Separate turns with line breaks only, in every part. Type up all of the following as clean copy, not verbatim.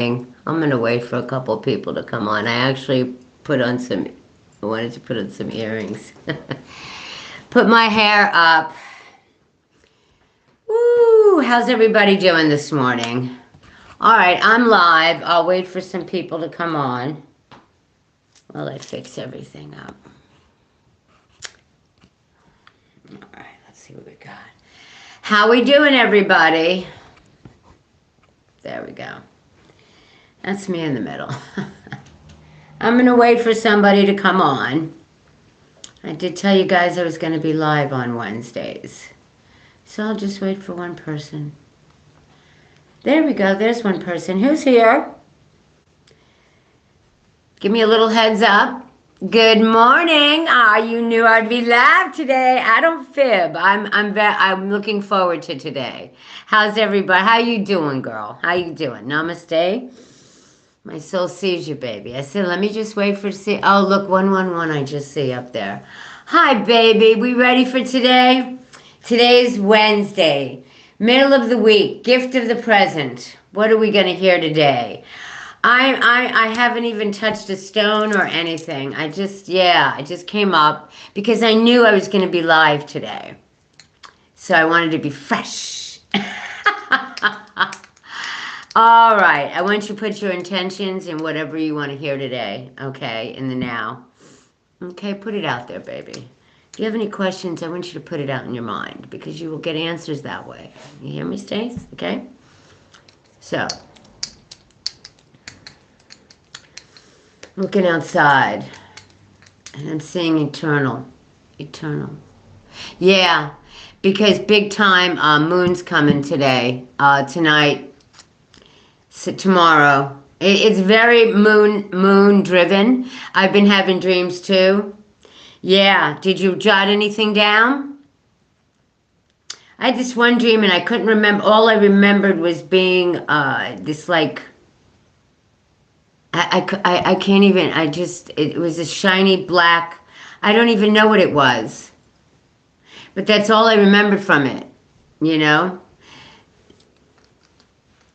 I'm going to wait for a couple people to come on. I actually I wanted to put on some earrings. Put my hair up. Woo, how's everybody doing this morning? All right, I'm live. I'll wait for some people to come on while I fix everything up. All right, let's see what we got. How we doing, everybody? There we go. That's me in the middle. I'm going to wait for somebody to come on. I did tell you guys I was going to be live on Wednesdays. So I'll just wait for one person. There we go. There's one person. Who's here? Give me a little heads up. Good morning. You knew I'd be live today. I don't fib. I'm looking forward to today. How's everybody? How you doing, girl? How you doing? Namaste. My soul sees you, baby. I said, let me just wait for see. Oh, look, 111 I just see up there. Hi, baby. We ready for today? Today's Wednesday, middle of the week, gift of the present. What are we going to hear today? I haven't even touched a stone or anything. I just came up because I knew I was going to be live today. So I wanted to be fresh. All right, I want you to put your intentions in whatever you want to hear today, okay, in the now. Okay, put it out there, baby. If you have any questions, I want you to put it out in your mind because you will get answers that way. You hear me, Stace? Okay? So, looking outside, and I'm seeing eternal. Yeah, because big time moon's coming today, tonight. So tomorrow. It's very moon driven. I've been having dreams too. Yeah. Did you jot anything down? I had this one dream and I couldn't remember. All I remembered was being this like. I can't even. It was a shiny black. I don't even know what it was. But that's all I remembered from it. You know.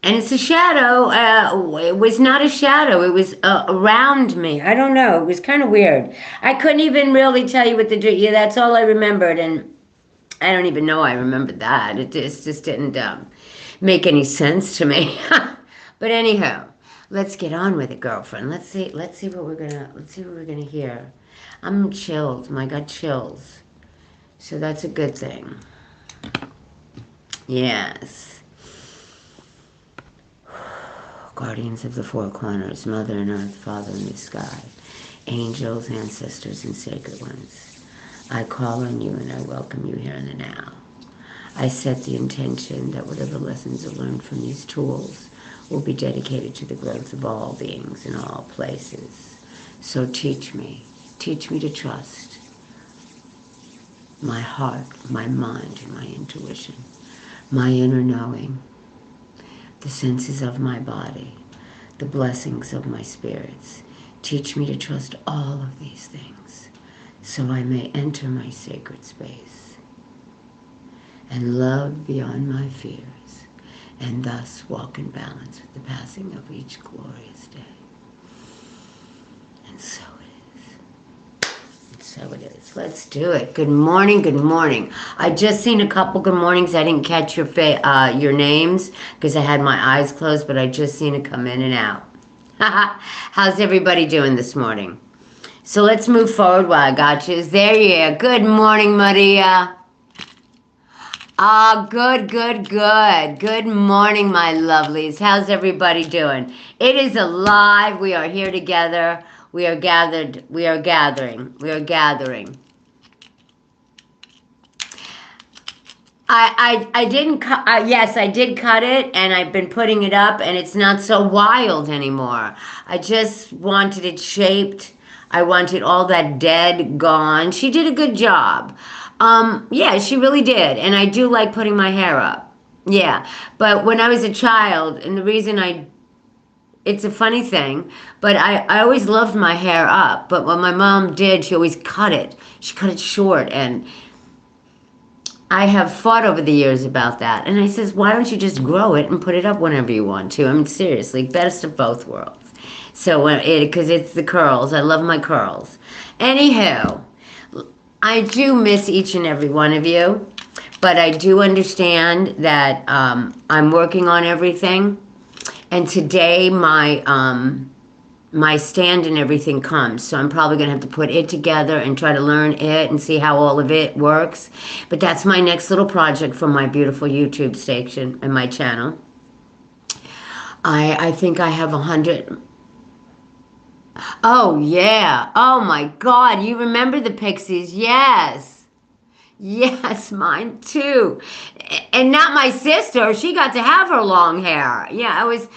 And it's a shadow. It was not a shadow. It was around me. I don't know. It was kind of weird. I couldn't even really tell you what the dream. Yeah, that's all I remembered, and I don't even know I remembered that. It just didn't make any sense to me. But anyhow, let's get on with it, girlfriend. Let's see what we're gonna hear. I'm chilled. I got chills, so that's a good thing. Yes. Guardians of the four corners, Mother and Earth, Father in the sky, angels, ancestors, and sacred ones. I call on you and I welcome you here in the now. I set the intention that whatever lessons are learned from these tools will be dedicated to the growth of all beings in all places. So teach me to trust my heart, my mind, and my intuition, my inner knowing, the senses of my body, the blessings of my spirits. Teach me to trust all of these things so I may enter my sacred space and love beyond my fears and thus walk in balance with the passing of each glorious day. And so so it is. Let's do it. Good morning. Good morning. I just seen a couple good mornings. I didn't catch your names because I had my eyes closed, but I just seen it come in and out. How's everybody doing this morning? So let's move forward while I got you. There you are. Good morning, Maria. Good. Good morning, my lovelies. How's everybody doing? It is alive. We are here together. We are gathered. We are gathering. I didn't cut. Yes, I did cut it, and I've been putting it up, and it's not so wild anymore. I just wanted it shaped. I wanted all that dead gone. She did a good job. Yeah, she really did, and I do like putting my hair up. Yeah, but when I was a child, and the reason it's a funny thing, but I always loved my hair up. But what my mom did, she always cut it. She cut it short, and I have fought over the years about that. And I says, why don't you just grow it and put it up whenever you want to? I mean, seriously, best of both worlds. So, because it's the curls. I love my curls. Anywho, I do miss each and every one of you. But I do understand that I'm working on everything. And today my stand and everything comes. So I'm probably going to have to put it together and try to learn it and see how all of it works. But that's my next little project for my beautiful YouTube station and my channel. I think I have 100. Oh, yeah. Oh, my God. You remember the Pixies? Yes. Yes, mine too. And not my sister. She got to have her long hair. Yeah, I was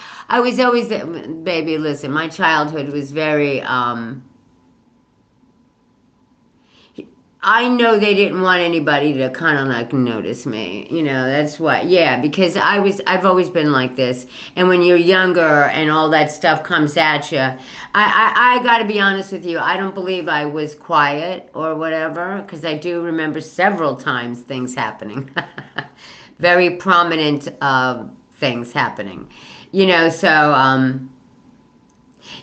always, baby, listen, my childhood was very, I know they didn't want anybody to kind of like notice me. That's what, yeah, because I've always been like this. And when you're younger and all that stuff comes at you, I got to be honest with you. I don't believe I was quiet or whatever, because I do remember several times things happening. Very prominent things happening. Yeah,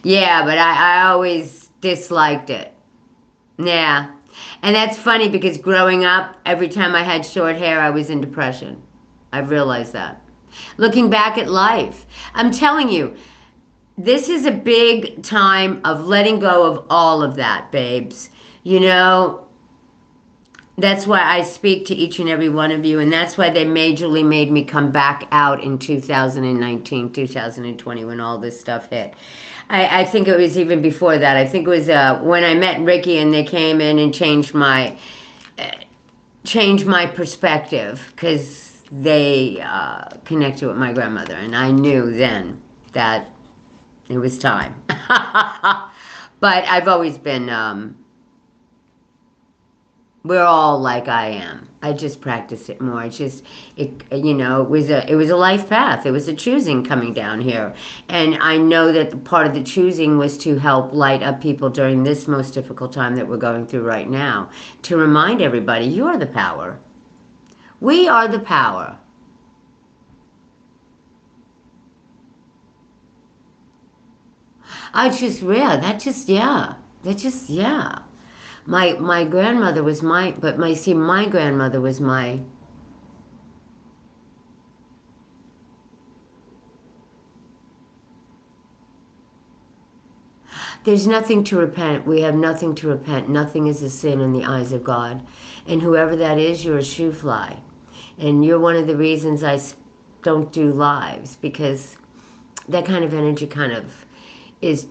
but I always disliked it. Yeah. And that's funny because growing up, every time I had short hair, I was in depression. I've realized that. Looking back at life, I'm telling you, this is a big time of letting go of all of that, babes. That's why I speak to each and every one of you, and that's why they majorly made me come back out in 2019, 2020, when all this stuff hit. I think it was even before that. I think it was when I met Ricky and they came in and changed my perspective, because they connected with my grandmother, and I knew then that it was time. But I've always been... we're all like I am. I just practice it more. It was a life path. It was a choosing coming down here. And I know that part of the choosing was to help light up people during this most difficult time that we're going through right now. To remind everybody, you are the power. We are the power. Yeah. My grandmother was my grandmother was my... There's nothing to repent. We have nothing to repent. Nothing is a sin in the eyes of God. And whoever that is, you're a shoe fly. And you're one of the reasons I don't do lives, because that kind of energy kind of is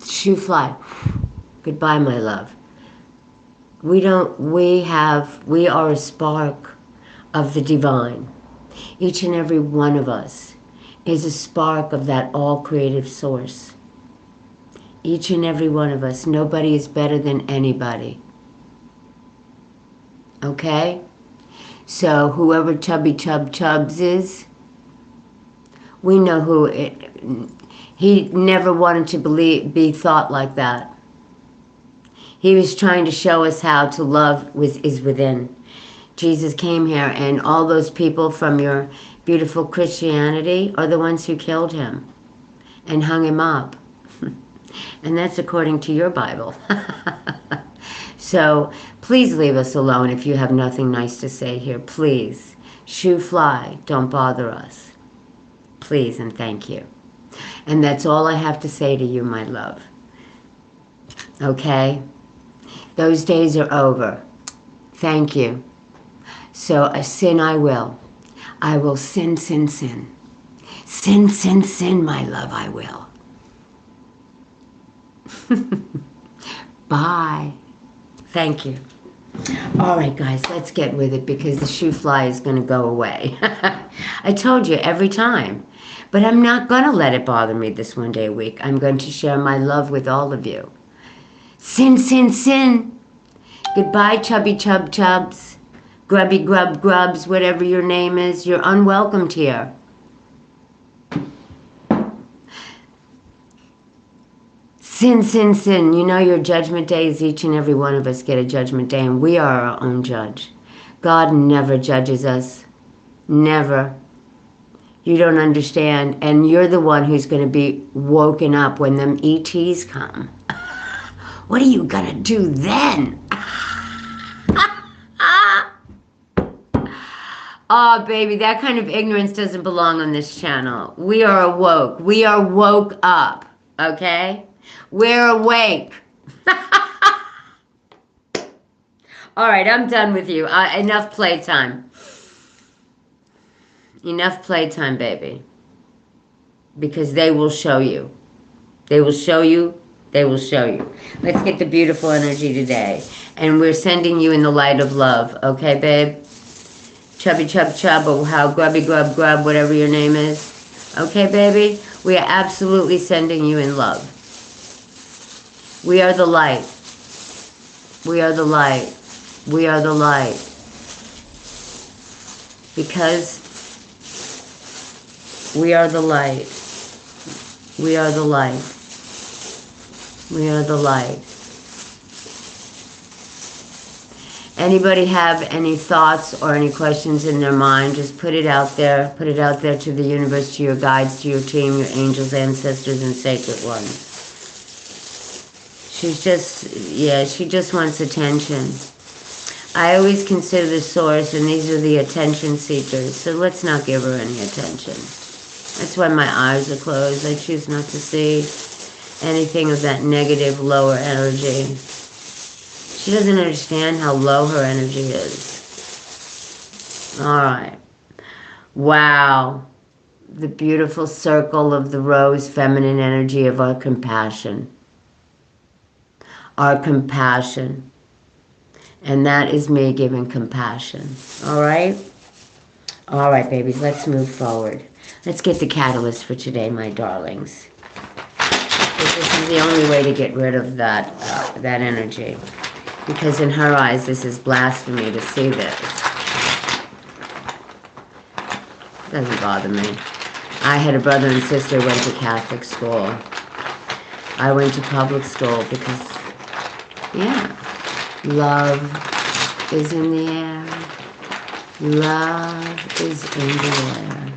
shoe fly. Goodbye, my love. We are a spark of the divine. Each and every one of us is a spark of that all creative source. Each and every one of us. Nobody is better than anybody. Okay? So whoever Chubby Chubbs is, we know who it... He never wanted to be thought like that. He was trying to show us how to love is within. Jesus came here, and all those people from your beautiful Christianity are the ones who killed him and hung him up. And that's according to your Bible. So please leave us alone if you have nothing nice to say here. Please. Shoo fly. Don't bother us. Please and thank you. And that's all I have to say to you, my love. Okay? Those days are over. Thank you. So sin I will. I will sin. Sin, my love, I will. Bye. Thank you. All right, guys, let's get with it, because the shoe fly is going to go away. I told you every time. But I'm not going to let it bother me this one day a week. I'm going to share my love with all of you. Sin. Goodbye, Chubby Chubs, Grubby Grubs, whatever your name is. You're unwelcomed here. Sin. You know your judgment day is each and every one of us get a judgment day, and we are our own judge. God never judges us. Never. You don't understand. And you're the one who's going to be woken up when them ETs come. What are you going to do then? Oh, baby, that kind of ignorance doesn't belong on this channel. We are awoke. We are woke up, okay? We're awake. All right, I'm done with you. Enough playtime. Enough playtime, baby. Because they will show you. They will show you. They will show you. Let's get the beautiful energy today. And we're sending you in the light of love, okay, babe? Chubby chub chub, or how grubby grub grub, whatever your name is. Okay, baby? We are absolutely sending you in love. We are the light. We are the light. We are the light. Because we are the light. We are the light. We are the light. Anybody have any thoughts or any questions in their mind, just put it out there. Put it out there to the universe, to your guides, to your team, your angels, ancestors, and sacred ones. She's just, yeah, she just wants attention. I always consider the source, and these are the attention seekers, so let's not give her any attention. That's why my eyes are closed. I choose not to see anything of that negative, lower energy. She doesn't understand how low her energy is. All right. Wow. The beautiful circle of the rose feminine energy of our compassion. Our compassion. And that is me giving compassion. All right? All right, babies. Let's move forward. Let's get the catalyst for today, my darlings. This is the only way to get rid of that energy. Because in her eyes, this is blasphemy to see this. Doesn't bother me. I had a brother and sister who went to Catholic school. I went to public school because, yeah, love is in the air. Love is in the air.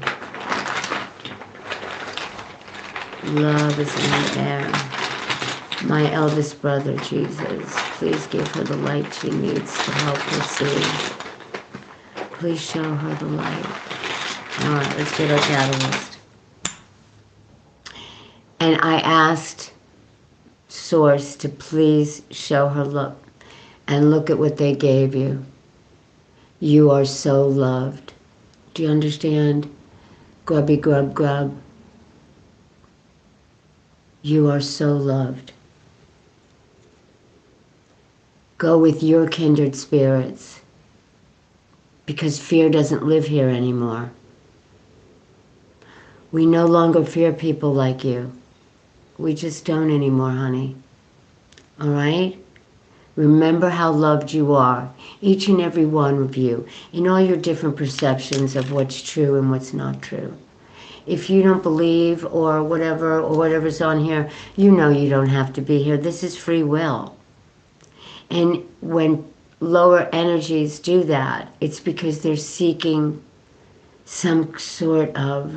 Love is in the air. My eldest brother, Jesus, please give her the light she needs to help her see. Please show her the light. All right, let's get our catalyst. And I asked Source to please show her look. And look at what they gave you. You are so loved. Do you understand? Grubby grub grub. You are so loved. Go with your kindred spirits, because fear doesn't live here anymore. We no longer fear people like you. We just don't anymore, honey. All right? Remember how loved you are, each and every one of you, in all your different perceptions of what's true and what's not true. If you don't believe or whatever's on here, you know you don't have to be here. This is free will. And when lower energies do that, it's because they're seeking some sort of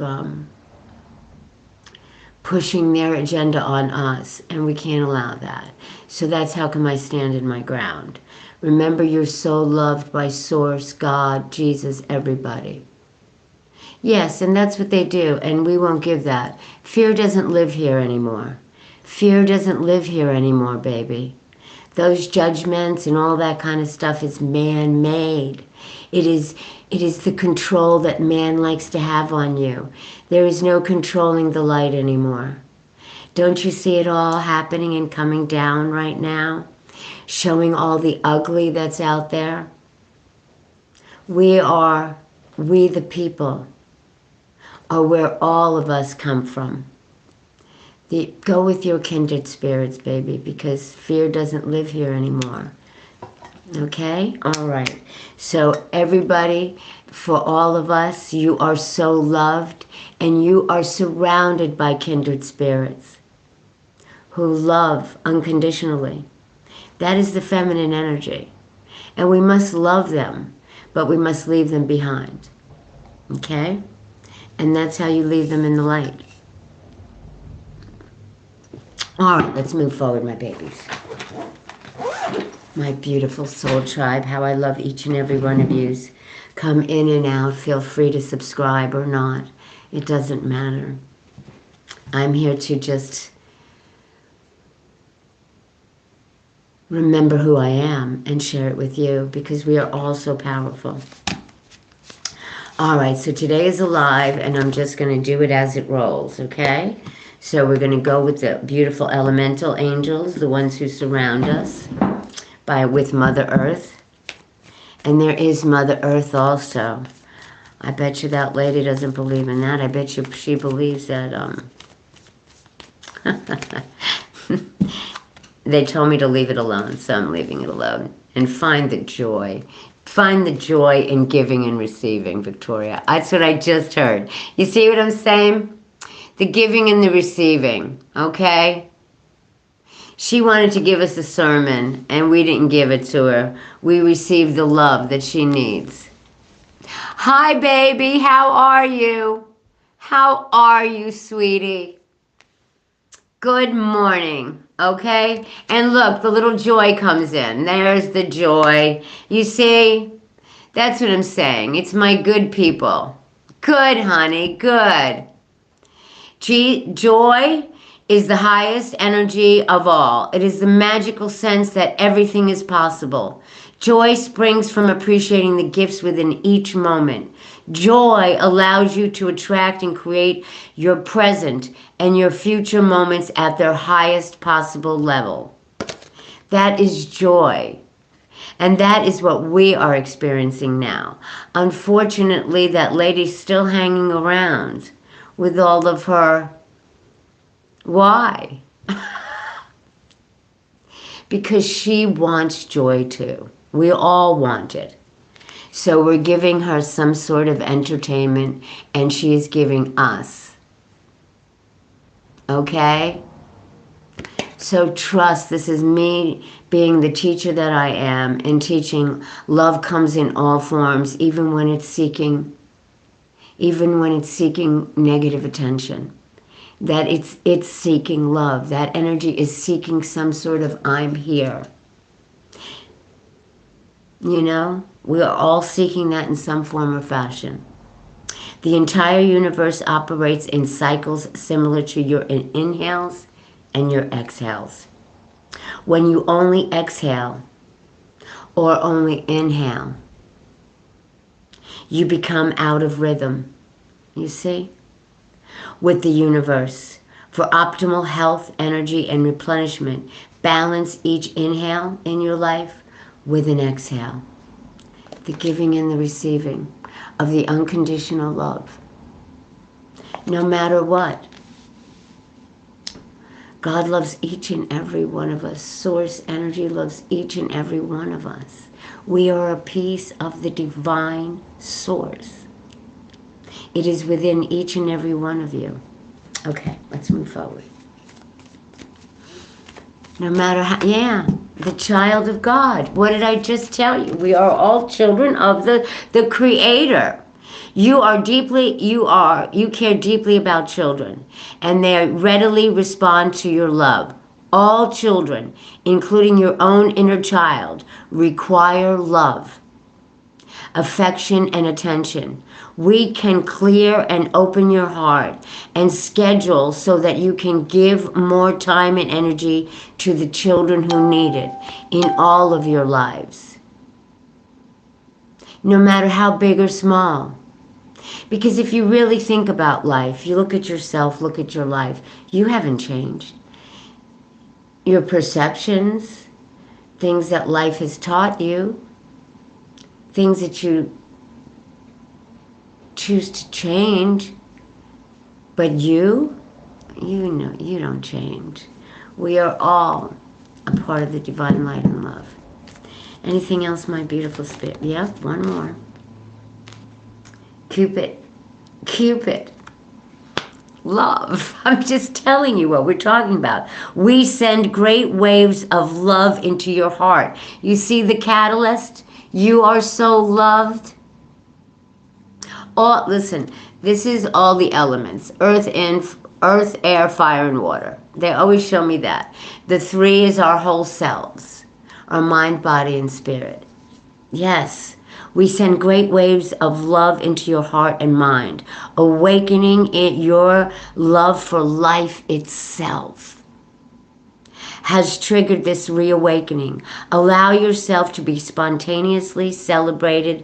pushing their agenda on us, and we can't allow that. So that's how come I stand in my ground. Remember, you're so loved by Source, God, Jesus, everybody. Yes, and that's what they do, and we won't give that. Fear doesn't live here anymore. Fear doesn't live here anymore, baby. Those judgments and all that kind of stuff is man-made. It is the control that man likes to have on you. There is no controlling the light anymore. Don't you see it all happening and coming down right now? Showing all the ugly that's out there? We the people, are where all of us come from. Go with your kindred spirits, baby, because fear doesn't live here anymore. Okay? All right. So everybody, for all of us, you are so loved, and you are surrounded by kindred spirits who love unconditionally. That is the feminine energy. And we must love them. but we must leave them behind. Okay? And that's how you leave them in the light. All right, let's move forward, my babies. My beautiful soul tribe, how I love each and every one of yous. Come in and out. Feel free to subscribe or not. It doesn't matter. I'm here to just remember who I am and share it with you, because we are all so powerful. All right, so today is alive, and I'm just going to do it as it rolls, okay? So we're going to go with the beautiful elemental angels, the ones who surround us, with Mother Earth. And there is Mother Earth also. I bet you that lady doesn't believe in that. I bet you she believes that, they told me to leave it alone, so I'm leaving it alone. And find the joy. Find the joy in giving and receiving, Victoria. That's what I just heard. You see what I'm saying? The giving and the receiving, okay? She wanted to give us a sermon, and we didn't give it to her. We received the love that she needs. Hi, baby. How are you? How are you, sweetie? Good morning, okay? And look, the little joy comes in. There's the joy. You see? That's what I'm saying. It's my good people. Good, honey, good. Joy is the highest energy of all. It is the magical sense that everything is possible. Joy springs from appreciating the gifts within each moment. Joy allows you to attract and create your present and your future moments at their highest possible level. That is joy. And that is what we are experiencing now. Unfortunately, that lady's still hanging around with all of her. Why? Because she wants joy too. We all want it. So we're giving her some sort of entertainment, and she is giving us. Okay? So trust, this is me being the teacher that I am, and teaching love comes in all forms, even when it's seeking negative attention. That it's seeking love. That energy is seeking some sort of I'm here. You know, we are all seeking that in some form or fashion. The entire universe operates in cycles similar to your inhales and your exhales. When you only exhale or only inhale, you become out of rhythm, you see, with the universe. For optimal health, energy, and replenishment, balance each inhale in your life with an exhale. The giving and the receiving of the unconditional love. No matter what. God loves each and every one of us. Source energy loves each and every one of us. We are a piece of the divine source. It is within each and every one of you. Okay, let's move forward. No matter how, the child of God. What did I just tell you? We are all children of the Creator. You care deeply about children, and they readily respond to your love. All children, including your own inner child, require love, affection, and attention. We can clear and open your heart and schedule so that you can give more time and energy to the children who need it in all of your lives. No matter how big or small. Because if you really think about life, you look at yourself, look at your life, you haven't changed. Your perceptions, things that life has taught you, things that you choose to change, but you know, you don't change. We are all a part of the divine light and love. Anything else, my beautiful spirit? Yep, one more. Cupid. Love. I'm just telling you what we're talking about. We send great waves of love into your heart. You see the catalyst? You are so loved. All, listen, this is all the elements. Earth, air, fire, and water. They always show me that. The three is our whole selves, our mind, body, and spirit. Yes, we send great waves of love into your heart and mind, awakening your love for life itself has triggered this reawakening. Allow yourself to be spontaneously celebrate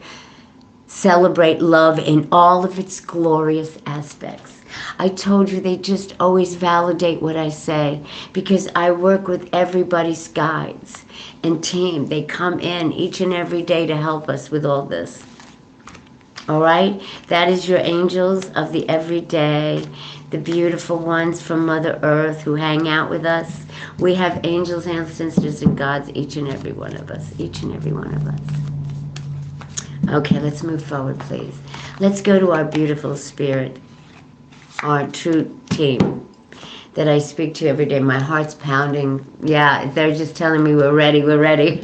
love in all of its glorious aspects. I told you they just always validate what I say because I work with everybody's guides and team. They come in each and every day to help us with all this. All right? That is your angels of the everyday, the beautiful ones from Mother Earth who hang out with us. We have angels, ancestors, and gods, each and every one of us. Each and every one of us. Okay, let's move forward, please. Let's go to our beautiful spirit, our true team that I speak to every day. My heart's pounding. Yeah, they're just telling me we're ready, we're ready.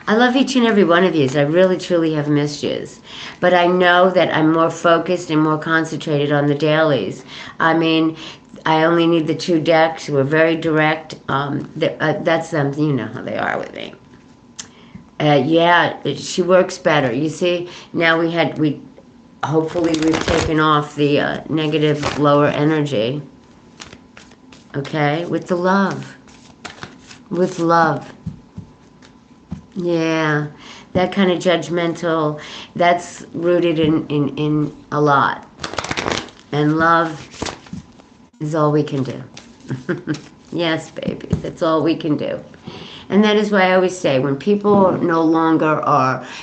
I love each and every one of you. I really, truly have missed you. But I know that I'm more focused and more concentrated on the dailies. I mean, I only need the 2 decks. We're very direct. That's them. You know how they are with me. Yeah, she works better. You see, now hopefully we've taken off the negative, lower energy. Okay, with the love. With love. Yeah, that kind of judgmental, that's rooted in a lot. And love is all we can do. Yes, babies, that's all we can do. And that is why I always say, when people no longer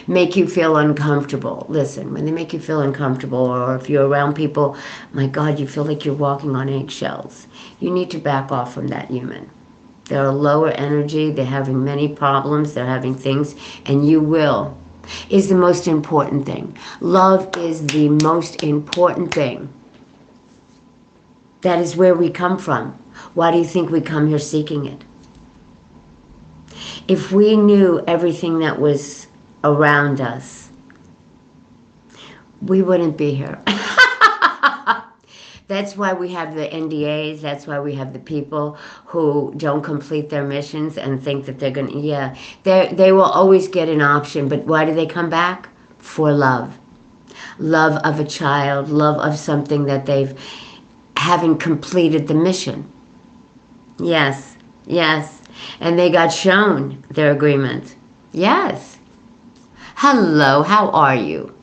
make you feel uncomfortable, listen, when they make you feel uncomfortable, or if you're around people, my God, you feel like you're walking on eggshells, you need to back off from that human. They're a lower energy, they're having many problems, they're having things, and you will, is the most important thing. Love is the most important thing. That is where we come from. Why do you think we come here seeking it? If we knew everything that was around us, we wouldn't be here. That's why we have the NDAs. That's why we have the people who don't complete their missions and think that they're going to, yeah, they will always get an option. But why do they come back? For love. Love of a child, love of something that haven't completed the mission. Yes, yes. And they got shown their agreement. Yes. Hello, how are you?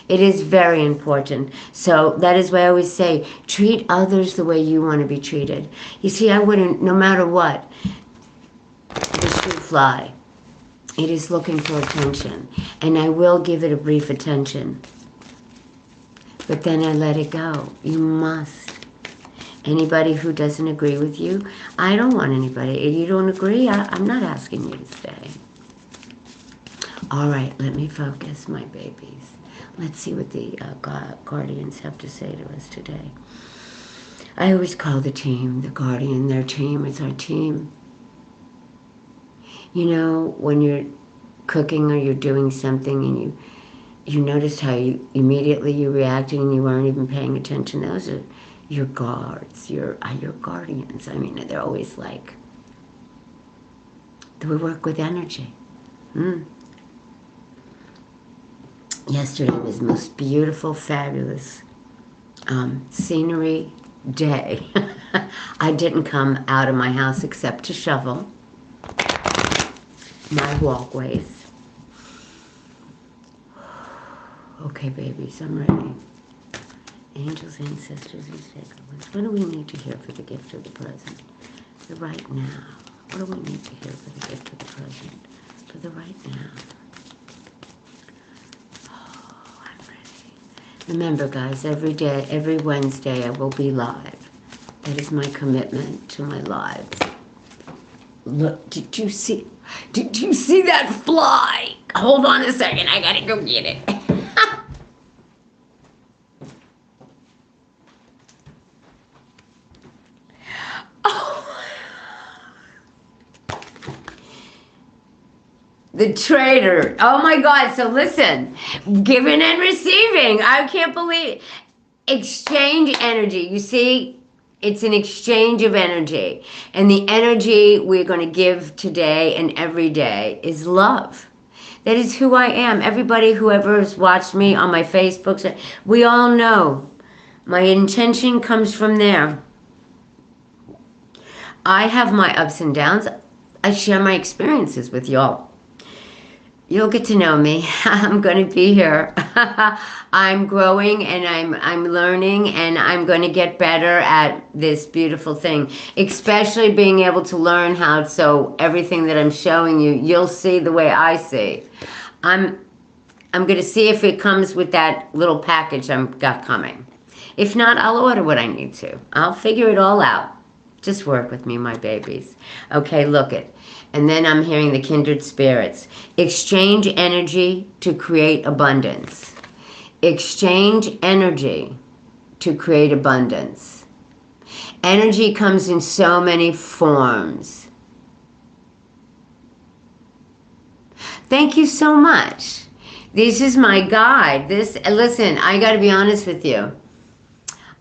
It is very important. So that is why I always say, treat others the way you want to be treated. You see, I wouldn't, no matter what, the shoe fly. It is looking for attention. And I will give it a brief attention. But then I let it go. You must. Anybody who doesn't agree with you, I don't want anybody. If you don't agree, I'm not asking you to stay. All right, let me focus, my babies. Let's see what the guardians have to say to us today. I always call the team, the guardian, their team. It's our team. You know, when you're cooking or you're doing something and you noticed how you reacted and you weren't even paying attention. Those are your guards, your guardians. I mean, they're always like, we work with energy. Yesterday was the most beautiful, fabulous scenery day. I didn't come out of my house except to shovel my walkways. Okay, babies, I'm ready. Angels, ancestors, and sacred ones. What do we need to hear for the gift of the present? The right now. What do we need to hear for the gift of the present? For the right now. Oh, I'm ready. Remember, guys, every day, every Wednesday, I will be live. That is my commitment to my lives. Look, did you see that fly? Hold on a second, I gotta go get it. The trader. Oh my God. So listen, giving and receiving. I can't believe exchange energy. You see, it's an exchange of energy. And the energy we're going to give today and every day is love. That is who I am. Everybody, whoever has watched me on my Facebook, we all know my intention comes from there. I have my ups and downs. I share my experiences with y'all. You'll get to know me. I'm going to be here. I'm growing and I'm learning, and I'm going to get better at this beautiful thing, especially being able to learn how, so everything that I'm showing you, you'll see the way I see. I'm going to see if it comes with that little package I've got coming. If not, I'll order what I need to. I'll figure it all out. Just work with me, my babies. Okay, look it. And then I'm hearing the kindred spirits. Exchange energy to create abundance. Exchange energy to create abundance. Energy comes in so many forms. Thank you so much. This is my guide. Listen, I got to be honest with you.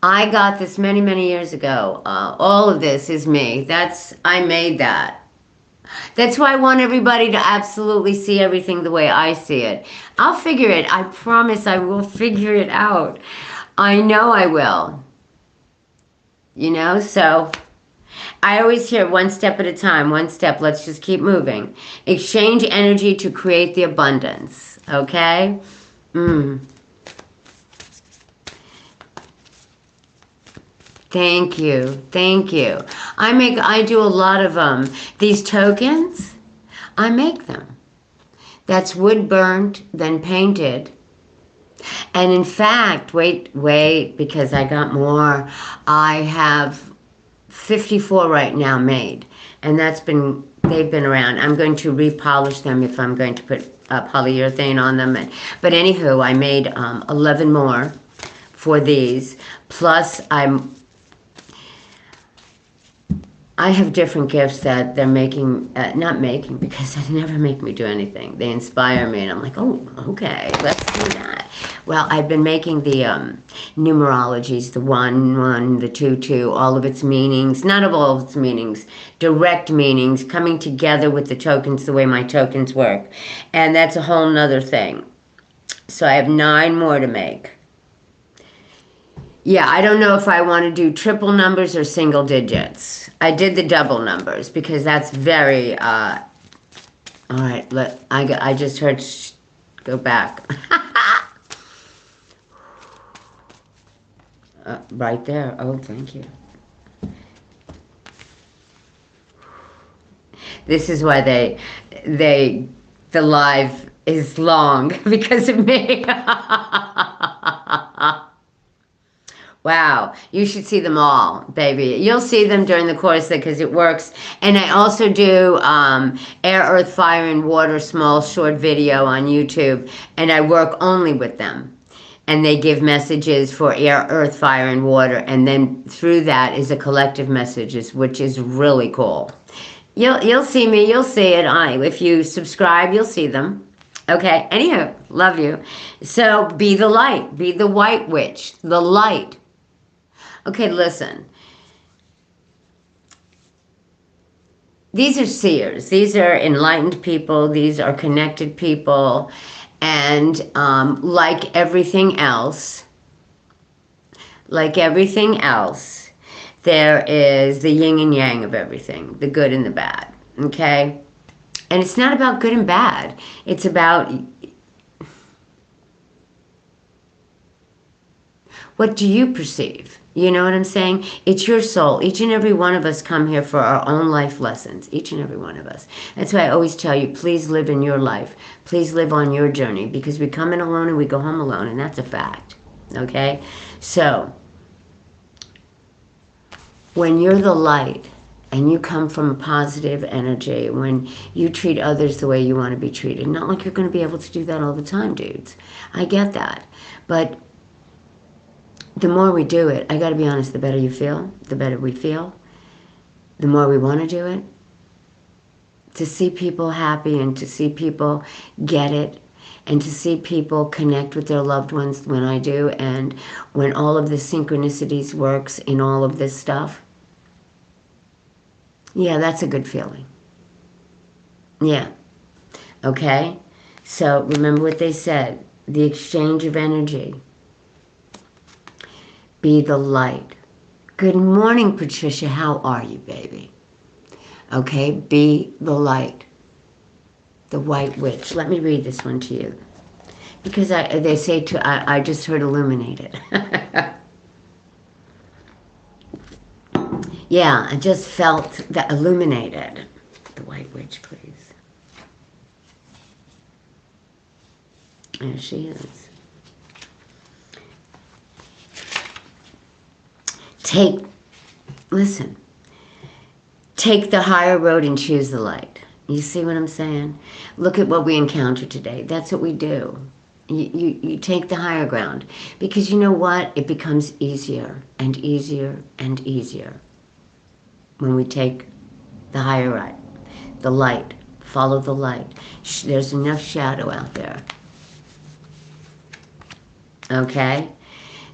I got this many, many years ago. All of this is me. I made that. That's why I want everybody to absolutely see everything the way I see it. I'll figure it. I promise I will figure it out. I know I will. You know, so I always hear one step at a time, one step. Let's just keep moving. Exchange energy to create the abundance. Okay? Thank you. Thank you. I do a lot of these tokens. I make them. That's wood burnt, then painted. And in fact, wait, because I got more. I have 54 right now made. And they've been around. I'm going to repolish them if I'm going to put polyurethane on them. But anywho, I made 11 more for these. Plus, I have different gifts that they're making, not making, because they never make me do anything. They inspire me, and I'm like, oh, okay, let's do that. Well, I've been making the numerologies, the 1, 1, the 2, 2, all of its meanings, not of all of its meanings, direct meanings, coming together with the tokens the way my tokens work. And that's a whole nother thing. So I have 9 more to make. Yeah, I don't know if I want to do triple numbers or single digits. I did the double numbers because that's very, all right, I just heard, go back. Right there. Oh, thank you. This is why the live is long, because of me. Wow, you should see them all, baby. You'll see them during the course because it works. And I also do air, earth, fire, and water, small, short video on YouTube. And I work only with them. And they give messages for air, earth, fire, and water. And then through that is a collective messages, which is really cool. You'll see me. You'll see it. If you subscribe, you'll see them. Okay, anyhow, love you. So be the light. Be the white witch. The light. Okay, listen. These are seers. These are enlightened people. These are connected people. And like everything else, there is the yin and yang of everything, the good and the bad, okay? And it's not about good and bad. It's about what do you perceive? You know what I'm saying? It's your soul. Each and every one of us come here for our own life lessons. Each and every one of us. That's why I always tell you, please live in your life. Please live on your journey, because we come in alone and we go home alone, and that's a fact. Okay? So, when you're the light and you come from a positive energy, when you treat others the way you want to be treated, not like you're going to be able to do that all the time, dudes. I get that. But the more we do it, I got to be honest, the better you feel, the better we feel, the more we want to do it, to see people happy and to see people get it and to see people connect with their loved ones when I do, and when all of the synchronicities works in all of this stuff. Yeah, that's a good feeling. Yeah. Okay? So remember what they said. The exchange of energy. Be the light. Good morning, Patricia. How are you, baby? Okay? Be the light. The White Witch. Let me read this one to you. Because they say I just heard illuminated. Yeah, I just felt that illuminated. The White Witch, please. There she is. Listen, take the higher road and choose the light. You see what I'm saying? Look at what we encountered today. That's what we do. You take the higher ground. Because you know what? It becomes easier and easier and easier when we take the higher right, the light. Follow the light. There's enough shadow out there. Okay?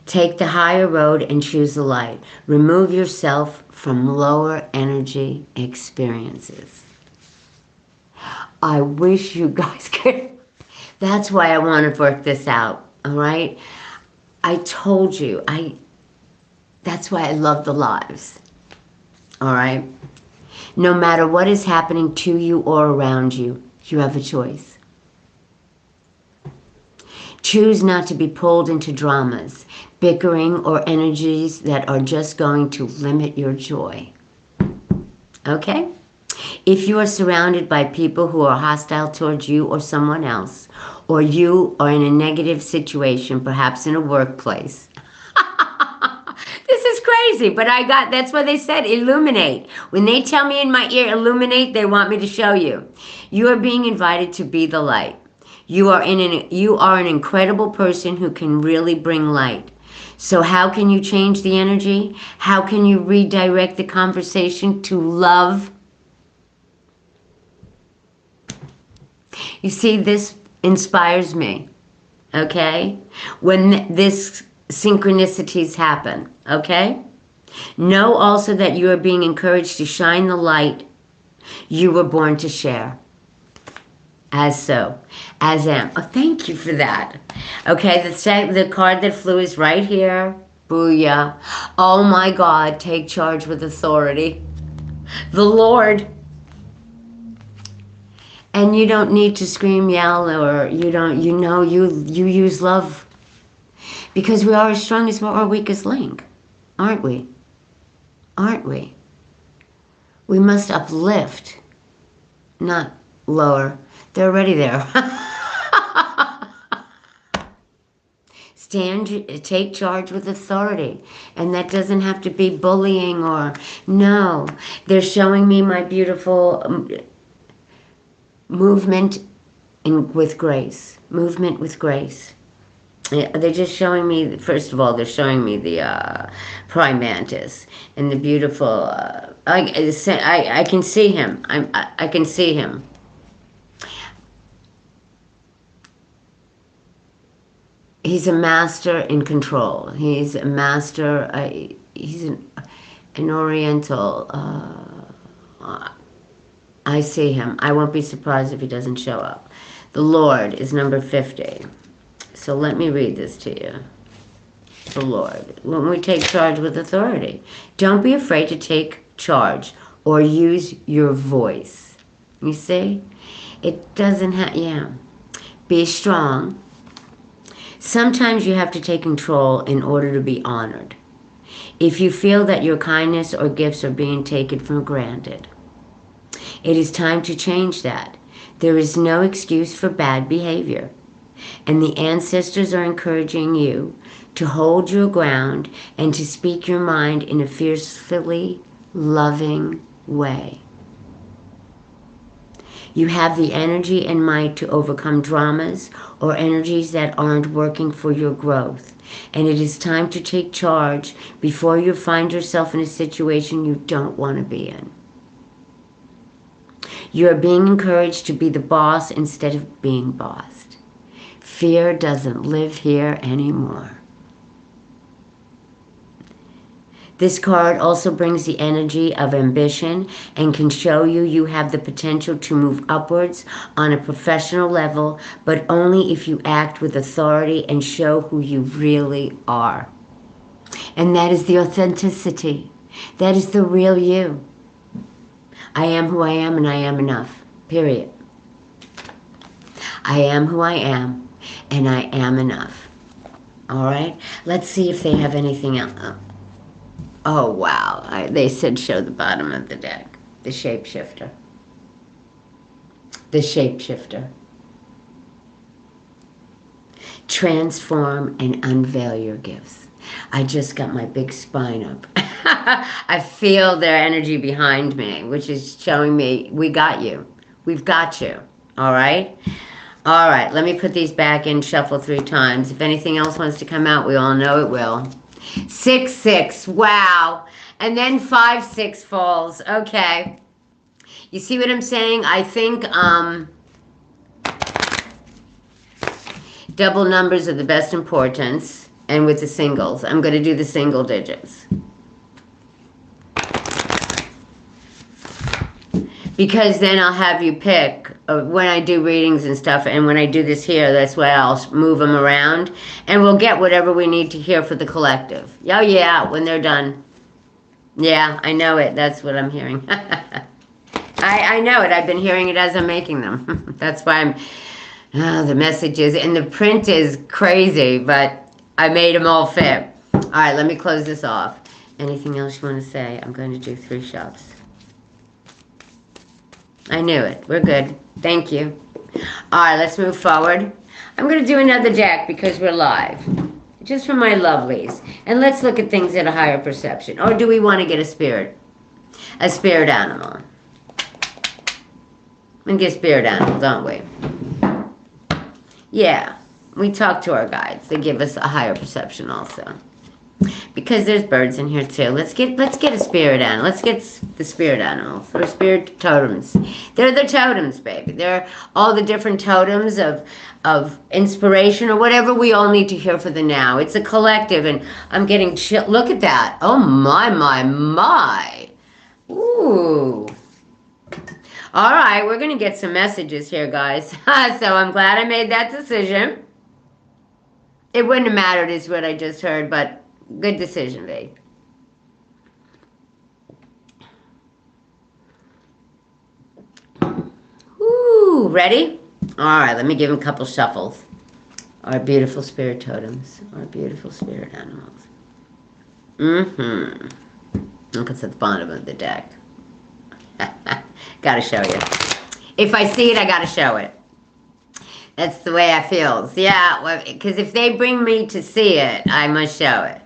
Take the higher road and choose the light. Remove yourself from lower energy experiences. I wish you guys could. That's why I want to work this out, all right? I told you, that's why I love the lives, all right? No matter what is happening to you or around you, you have a choice. Choose not to be pulled into dramas, bickering, or energies that are just going to limit your joy. Okay? If you are surrounded by people who are hostile towards you or someone else, or you are in a negative situation, perhaps in a workplace. This is crazy, but that's why they said illuminate. When they tell me in my ear illuminate, they want me to show you. You are being invited to be the light. You are an incredible person who can really bring light. So how can you change the energy? How can you redirect the conversation to love? You see, this inspires me, okay? When this synchronicities happen, okay? Know also that you are being encouraged to shine the light you were born to share. As am. Oh, thank you for that. Okay, the card that flew is right here. Booyah. Oh my God, take charge with authority. The Lord. And you don't need to scream, yell, or you use love. Because we are as strong as our weakest link, aren't we? Aren't we? We must uplift, not lower. They're already there. Take charge with authority. And that doesn't have to be bullying or, no. They're showing me my beautiful movement with grace. Movement with grace. They're just showing me, first of all, they're showing me the prime mantis and the beautiful, I can see him. I can see him. He's a master in control. He's a master, he's an oriental, I see him. I won't be surprised if he doesn't show up. The Lord is number 50. So let me read this to you. The Lord. When we take charge with authority. Don't be afraid to take charge or use your voice. You see? It doesn't have, yeah. Be strong. Sometimes you have to take control in order to be honored. If you feel that your kindness or gifts are being taken for granted, it is time to change that. There is no excuse for bad behavior. And the ancestors are encouraging you to hold your ground and to speak your mind in a fiercely loving way. You have the energy and might to overcome dramas or energies that aren't working for your growth. And it is time to take charge before you find yourself in a situation you don't want to be in. You are being encouraged to be the boss instead of being bossed. Fear doesn't live here anymore. This card also brings the energy of ambition and can show you have the potential to move upwards on a professional level, but only if you act with authority and show who you really are. And that is the authenticity. That is the real you. I am who I am and I am enough. Period. I am who I am and I am enough. All right? Let's see if they have anything else. Oh, wow. They said show the bottom of the deck. The shapeshifter. The shapeshifter. Transform and unveil your gifts. I just got my big spine up. I feel their energy behind me, which is showing me we got you. We've got you. All right? All right. Let me put these back in, shuffle 3 times. If anything else wants to come out, we all know it will. 6, 6. Wow. And then 5, 6 falls. Okay. You see what I'm saying? I think double numbers are the best importance. And with the singles, I'm going to do the single digits. Because then I'll have you pick when I do readings and stuff, and when I do this here, that's why I'll move them around, and we'll get whatever we need to hear for the collective. Oh yeah, when they're done. Yeah, I know it. That's what I'm hearing. I know it. I've been hearing it as I'm making them. That's why the messages, and the print is crazy, but I made them all fit. All right, let me close this off. Anything else you want to say? I'm going to do 3 shops. I knew it. We're good. Thank you. All right, let's move forward. I'm going to do another deck because we're live. Just for my lovelies. And let's look at things at a higher perception. Or do we want to get a spirit? A spirit animal. We get a spirit animal, don't we? Yeah. We talk to our guides. They give us a higher perception also. Because there's birds in here too. Let's get a spirit animal. Let's get the spirit animals or spirit totems. They're the totems, baby. They're all the different totems of inspiration or whatever we all need to hear for the now. It's a collective, and I'm getting chill. Look at that. Oh my. Ooh. All right, we're gonna get some messages here, guys. So I'm glad I made that decision. It wouldn't have mattered, is what I just heard, but good decision, babe. Ooh, ready? All right, let me give them a couple shuffles. Our beautiful spirit totems. Our beautiful spirit animals. Look, it's at the bottom of the deck. Gotta show you. If I see it, I gotta show it. That's the way I feel. Yeah, because if they bring me to see it, I must show it.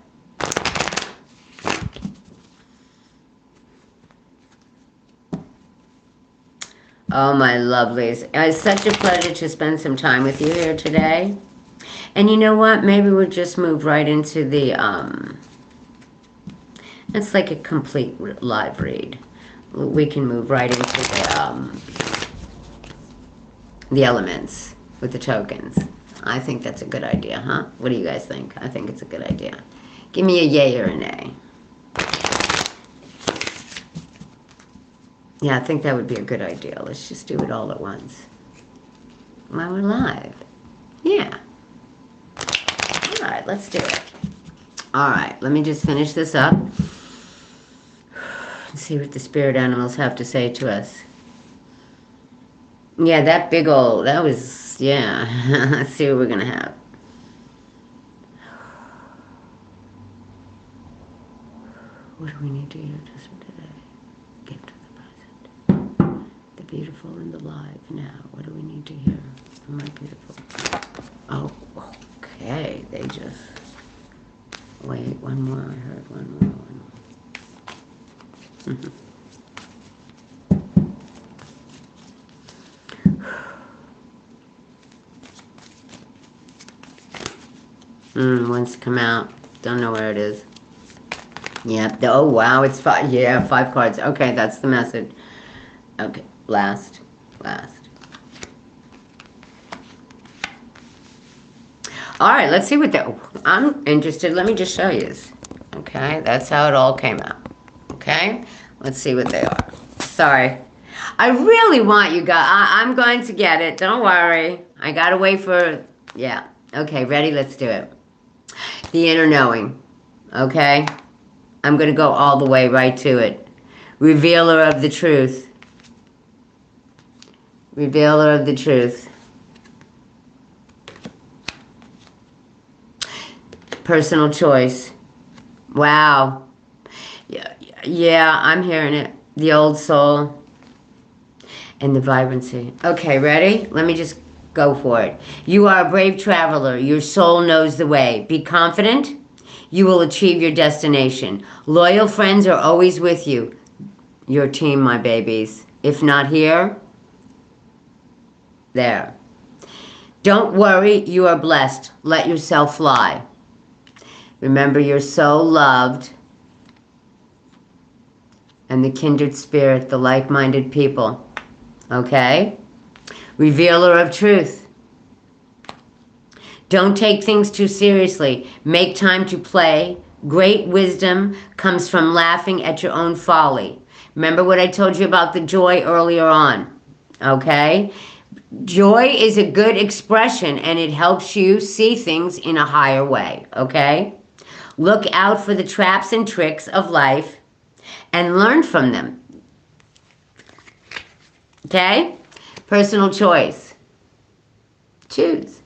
Oh, my lovelies. It's such a pleasure to spend some time with you here today. And you know what? Maybe we'll just move right into the, it's like a complete live read. We can move right into the elements with the tokens. I think that's a good idea, huh? What do you guys think? I think it's a good idea. Give me a yay or a nay. Yeah, I think that would be a good idea. Let's just do it all at once. While we're live. Yeah. All right, let's do it. All right, let me just finish this up. And see what the spirit animals have to say to us. Yeah, that big old, that was, yeah. Let's see what we're going to have. What do we need to hear just for today? Gift of the present. The beautiful and the live now. What do we need to hear from my beautiful? Oh, okay. They just, wait, one more. I heard one more. One's come out. Don't know where it is. Yep. Oh, wow. It's 5. Yeah, 5 cards. Okay, that's the message. Okay. Last. All right, let's see what that... I'm interested. Let me just show you this. Okay, that's how it all came out. Okay, let's see what they are. Sorry. I really want you guys... I'm going to get it. Don't worry. I got to wait for... Yeah. Okay, ready? Let's do it. The inner knowing. Okay? I'm going to go all the way right to it. Revealer of the truth. Revealer of the truth. Personal choice. Wow. Yeah, I'm hearing it. The old soul and the vibrancy. Okay, ready? Let me just go for it. You are a brave traveler. Your soul knows the way. Be confident. You will achieve your destination. Loyal friends are always with you. Your team, my babies. If not here, there. Don't worry, you are blessed. Let yourself fly. Remember, you're so loved. And the kindred spirit, the like-minded people. Okay? Revealer of truth. Don't take things too seriously. Make time to play. Great wisdom comes from laughing at your own folly. Remember what I told you about the joy earlier on. Okay? Joy is a good expression and it helps you see things in a higher way. Okay? Look out for the traps and tricks of life and learn from them. Okay? Personal choice. Choose.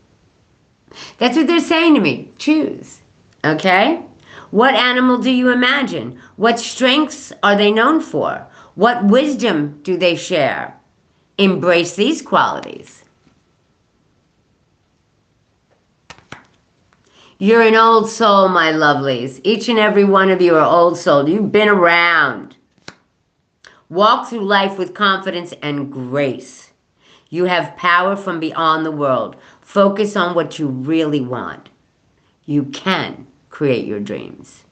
That's what they're saying to me. Choose. Okay? What animal do you imagine? What strengths are they known for? What wisdom do they share? Embrace these qualities. You're an old soul, my lovelies. Each and every one of you are old soul. You've been around. Walk through life with confidence and grace. You have power from beyond the world. Focus on what you really want. You can create your dreams.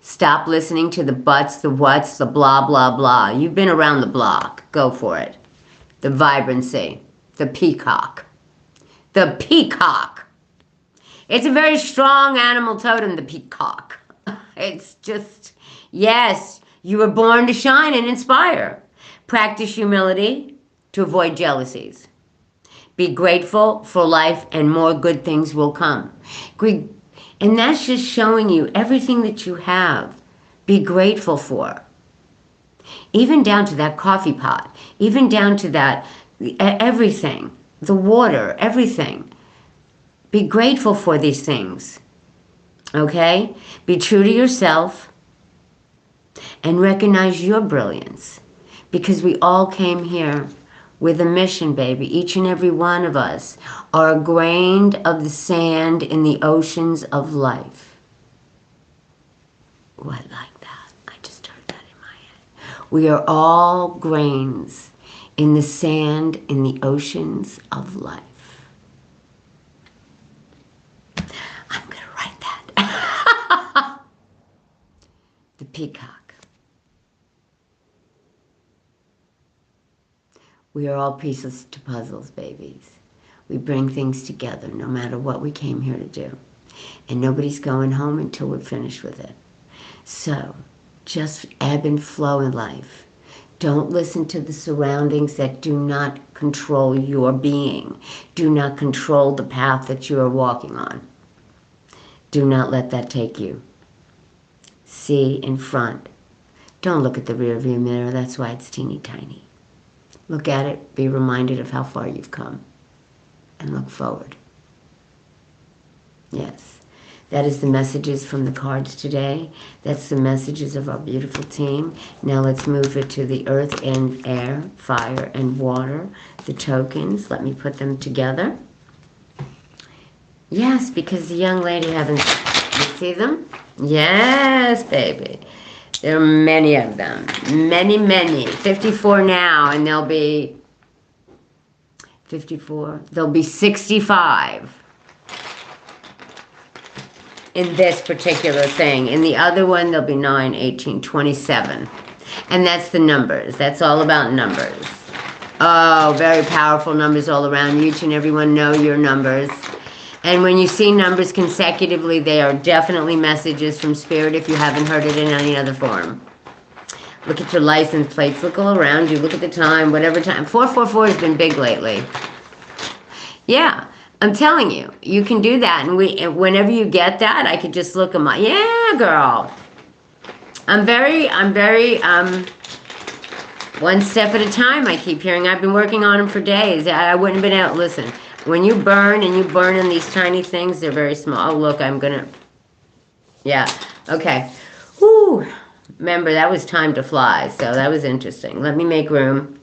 Stop listening to the buts, the whats, the blah, blah, blah. You've been around the block. Go for it. The vibrancy. The peacock. The peacock. It's a very strong animal totem, the peacock. It's just, yes, you were born to shine and inspire. Practice humility to avoid jealousies. Be grateful for life and more good things will come. And that's just showing you everything that you have. Be grateful for. Even down to that coffee pot. Even down to that, everything. The water, everything. Be grateful for these things. Okay? Be true to yourself. And recognize your brilliance. Because we all came here with a mission, baby. Each and every one of us are a grain of the sand in the oceans of life. Oh, I like that. I just heard that in my head. We are all grains in the sand in the oceans of life. I'm going to write that. The peacock. We are all pieces to puzzles, babies. We bring things together no matter what we came here to do. And nobody's going home until we're finished with it. So, just ebb and flow in life. Don't listen to the surroundings that do not control your being. Do not control the path that you are walking on. Do not let that take you. See in front. Don't look at the rear view mirror. That's why it's teeny tiny. Look at it, be reminded of how far you've come, and look forward. Yes, that is the messages from the cards today. That's the messages of our beautiful team. Now let's move it to the earth and air, fire and water, the tokens. Let me put them together. Yes, because the young lady hasn't, you see them? Yes, baby. There are many of them. Many, many. 54 now, and there'll be 54. There'll be 65 in this particular thing. In the other one, there'll be 9, 18, 27. And that's the numbers. That's all about numbers. Oh, very powerful numbers all around. You each and everyone know your numbers. And when you see numbers consecutively, they are definitely messages from Spirit if you haven't heard it in any other form. Look at your license plates. Look all around you. Look at the time, whatever time. 444 has been big lately. Yeah, I'm telling you. You can do that. And whenever you get that, I could just look them up. Yeah, girl. I'm very, one step at a time, I keep hearing. I've been working on them for days. I wouldn't have been able to listen. When you burn and you burn in these tiny things, they're very small. Oh, look, I'm going to... Yeah, okay. Whew. Remember, that was time to fly, so that was interesting. Let me make room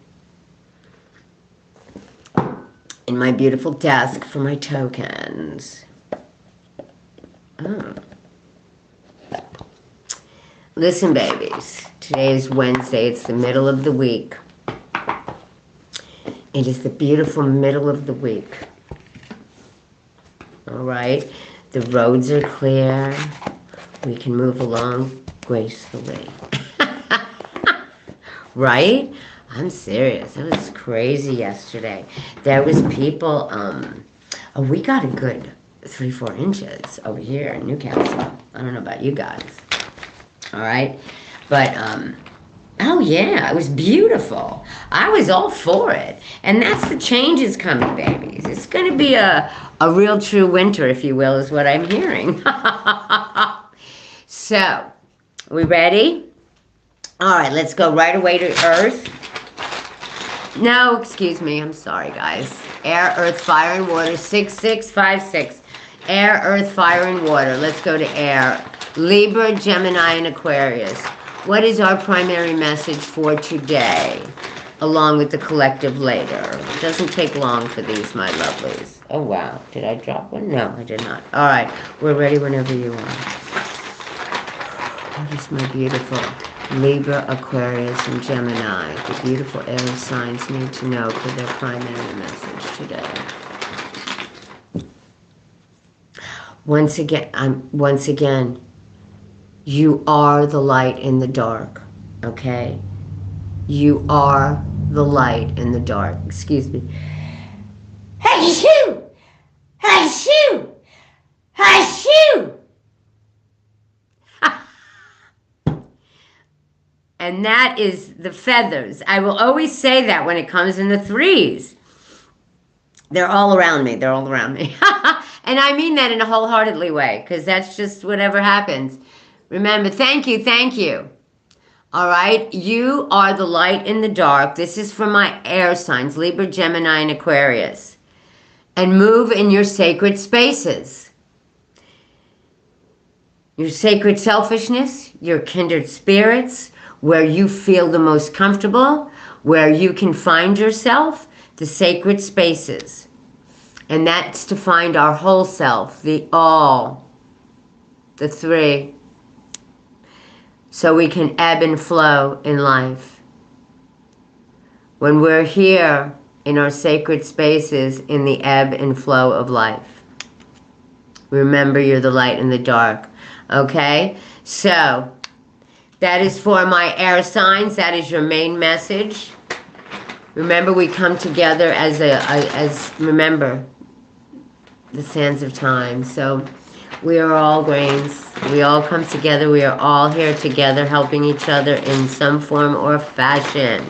in my beautiful desk for my tokens. Oh. Listen, babies. Today is Wednesday. It's the middle of the week. It is the beautiful middle of the week. All right? The roads are clear. We can move along gracefully. Right? I'm serious. It was crazy yesterday. There was people, oh, we got a good 3-4 inches over here in Newcastle. I don't know about you guys. All right? But, oh yeah, it was beautiful. I was all for it. And that's the changes coming, babies. It's going to be a real true winter, if you will, is what I'm hearing. So, we ready? All right, let's go right away to Earth. No, excuse me. I'm sorry, guys. Air, Earth, Fire, and Water. 6656. Air, Earth, Fire, and Water. Let's go to Air. Libra, Gemini, and Aquarius. What is our primary message for today? Along with the collective later. It doesn't take long for these, my lovelies. Oh, wow. Did I drop one? No, I did not. All right. We're ready whenever you are. What is my beautiful Libra, Aquarius, and Gemini? The beautiful air signs need to know for their primary message today. Once again, you are the light in the dark, okay? You are the light in the dark. Excuse me. Hey, shoo! Hey, shoo! Hey, shoo! And that is the feathers. I will always say that when it comes in the threes. They're all around me. They're all around me. And I mean that in a wholeheartedly way, because that's just whatever happens. Remember, thank you, thank you. All right? You are the light in the dark. This is for my air signs, Libra, Gemini, and Aquarius. And move in your sacred spaces. Your sacred selfishness, your kindred spirits, where you feel the most comfortable, where you can find yourself, the sacred spaces. And that's to find our whole self, the all, the three, so we can ebb and flow in life. When we're here in our sacred spaces in the ebb and flow of life. Remember, you're the light in the dark. Okay? So, that is for my air signs. That is your main message. Remember, we come together remember, the sands of time. So, we are all grains. We all come together. We are all here together, helping each other in some form or fashion.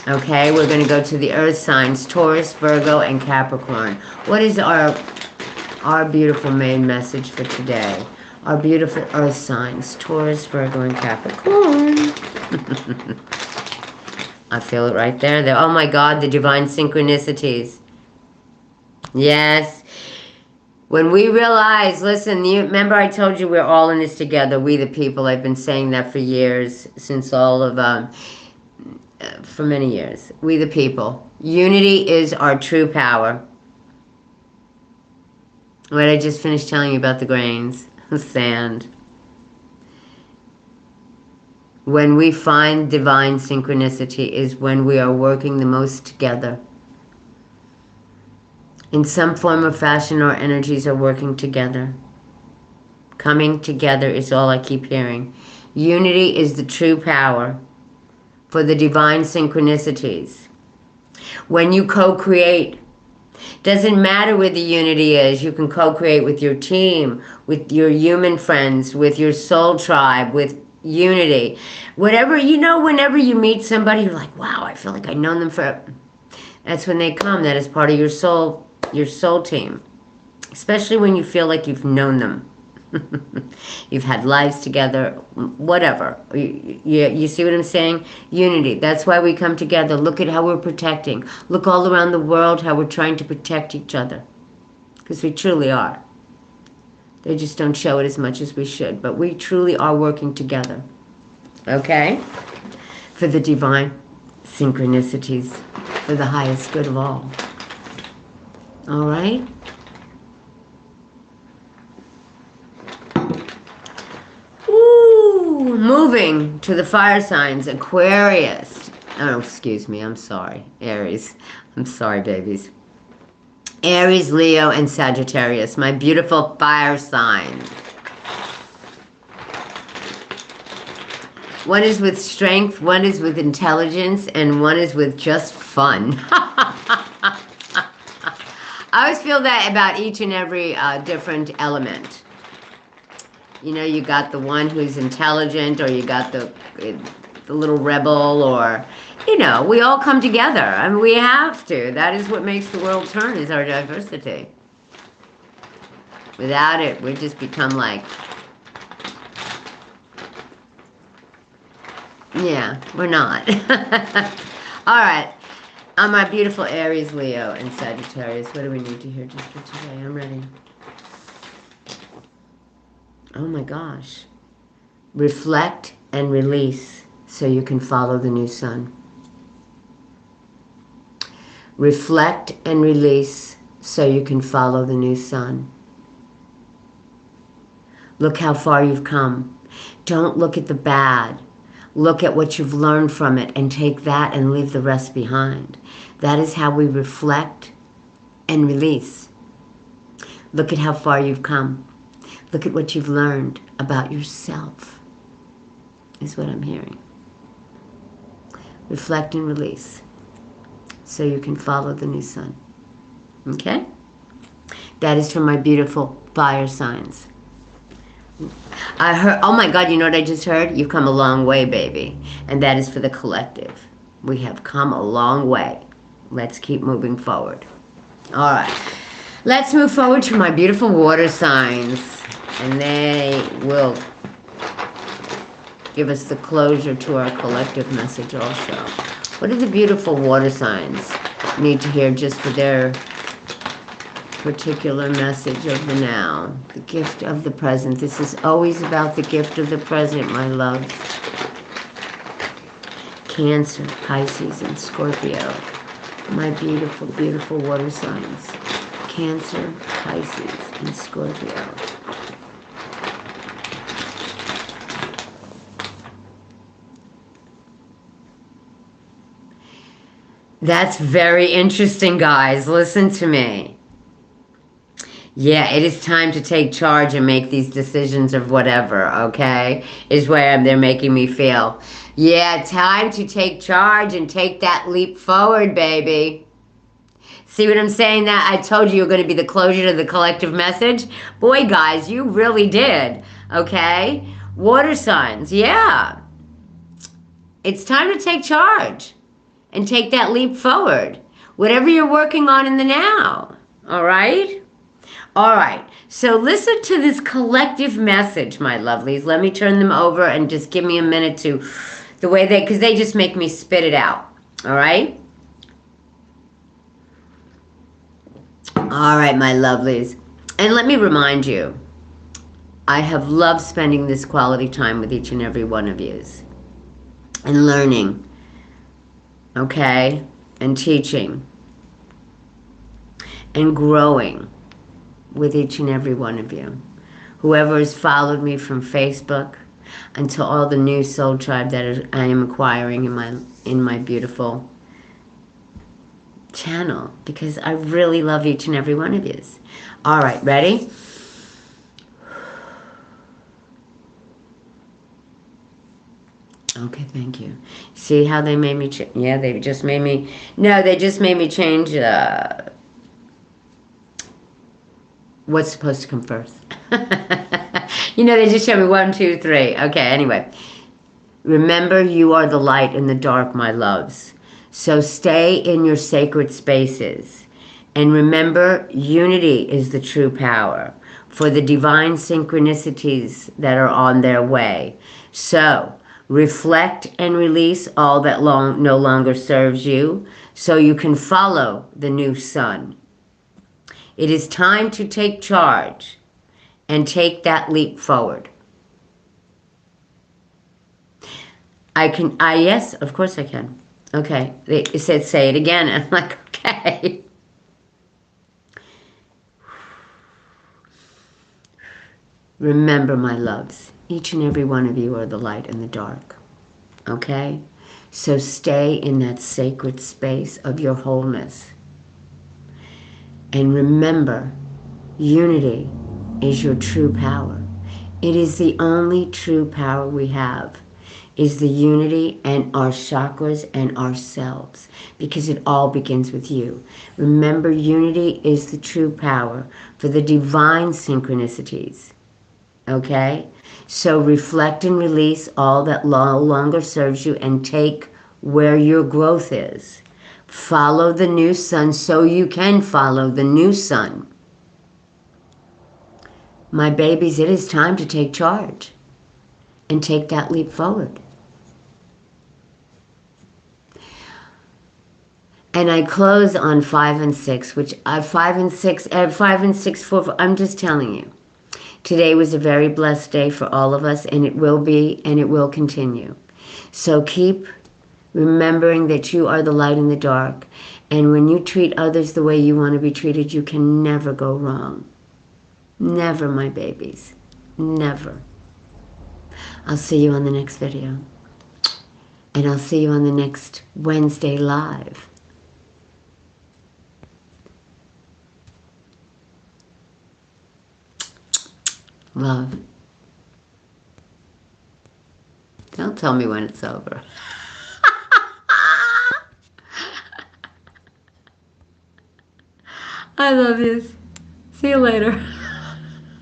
Okay, we're going to go to the earth signs, Taurus, Virgo, and Capricorn. What is our beautiful main message for today? Our beautiful earth signs, Taurus, Virgo, and Capricorn. I feel it right there. Oh my God, the divine synchronicities. Yes. When we realize, listen, remember I told you we're all in this together, we the people. I've been saying that for years, since for many years. We the people. Unity is our true power. What I just finished telling you about the grains. Sand. When we find divine synchronicity is when we are working the most together. In some form or fashion, our energies are working together. Coming together is all I keep hearing. Unity is the true power for the divine synchronicities. When you co-create, doesn't matter where the unity is, you can co-create with your team, with your human friends, with your soul tribe, with unity. Whatever, whenever you meet somebody, you're like, wow, I feel like I've known them for... That's when they come. That is part of your soul team. Especially when you feel like you've known them. You've had lives together, whatever. You see what I'm saying? Unity. That's why we come together. Look at how we're protecting. Look all around the world how we're trying to protect each other. Because we truly are. They just don't show it as much as we should. But we truly are working together. Okay? For the divine synchronicities. For the highest good of all. All right? Moving to the fire signs, Aquarius. Oh, excuse me, I'm sorry. Aries. I'm sorry, babies. Aries, Leo, and Sagittarius, my beautiful fire signs. One is with strength, one is with intelligence, and one is with just fun. I always feel that about each and every different element. You got the one who's intelligent, or you got the little rebel, or, we all come together. I mean, we have to. That is what makes the world turn, is our diversity. Without it, we just become like, yeah, we're not. All right. On my beautiful Aries, Leo, and Sagittarius, what do we need to hear just for today? I'm ready. Oh my gosh. Reflect and release so you can follow the new sun. Reflect and release so you can follow the new sun. Look how far you've come. Don't look at the bad. Look at what you've learned from it and take that and leave the rest behind. That is how we reflect and release. Look at how far you've come. Look at what you've learned about yourself, is what I'm hearing. Reflect and release so you can follow the new sun. Okay? That is for my beautiful fire signs. I heard, oh my God, you know what I just heard? You've come a long way, baby. And that is for the collective. We have come a long way. Let's keep moving forward. All right. Let's move forward to my beautiful water signs. And they will give us the closure to our collective message also. What do the beautiful water signs need to hear just for their particular message of the now? The gift of the present. This is always about the gift of the present, my love. Cancer, Pisces, and Scorpio. My beautiful, beautiful water signs. Cancer, Pisces, and Scorpio. That's very interesting, guys. Listen to me. Yeah, it is time to take charge and make these decisions of whatever, okay? Is where they're making me feel. Yeah, time to take charge and take that leap forward, baby. See what I'm saying? That I told you were going to be the closure to the collective message. Boy, guys, you really did, okay? Water signs, yeah. It's time to take charge. And take that leap forward. Whatever you're working on in the now. All right? All right. So listen to this collective message, my lovelies. Let me turn them over and just give me a minute to the way because they just make me spit it out. All right? All right, my lovelies. And let me remind you, I have loved spending this quality time with each and every one of you and learning. Okay, and teaching and growing with each and every one of you. Whoever has followed me from Facebook until all the new soul tribe that I am acquiring in my beautiful channel, because I really love each and every one of you. All right, ready? Okay, thank you. See how they made me yeah, they just made me, no, they just made me change what's supposed to come first. They just showed me 1, 2, 3. Okay, anyway. Remember, you are the light in the dark, my loves. So stay in your sacred spaces. And remember, unity is the true power for the divine synchronicities that are on their way. So reflect and release all that no longer serves you so you can follow the new sun. It is time to take charge and take that leap forward. Yes, of course I can. Okay, it said say it again. I'm like, okay. Remember, my loves, each and every one of you are the light and the dark. Okay? So stay in that sacred space of your wholeness. And remember, unity is your true power. It is the only true power we have, is the unity and our chakras and ourselves, because it all begins with you. Remember, unity is the true power for the divine synchronicities. Okay? So reflect and release all that no longer serves you and take where your growth is. Follow the new sun so you can follow the new sun. My babies, it is time to take charge and take that leap forward. And I close on 5 and 6, which 5 and 6, 5 and 6, 4, I'm just telling you. Today was a very blessed day for all of us, and it will be, and it will continue. So keep remembering that you are the light in the dark, and when you treat others the way you want to be treated, you can never go wrong. Never, my babies. Never. I'll see you on the next video. And I'll see you on the next Wednesday live. Love. Don't tell me when it's over. I love you. See you later.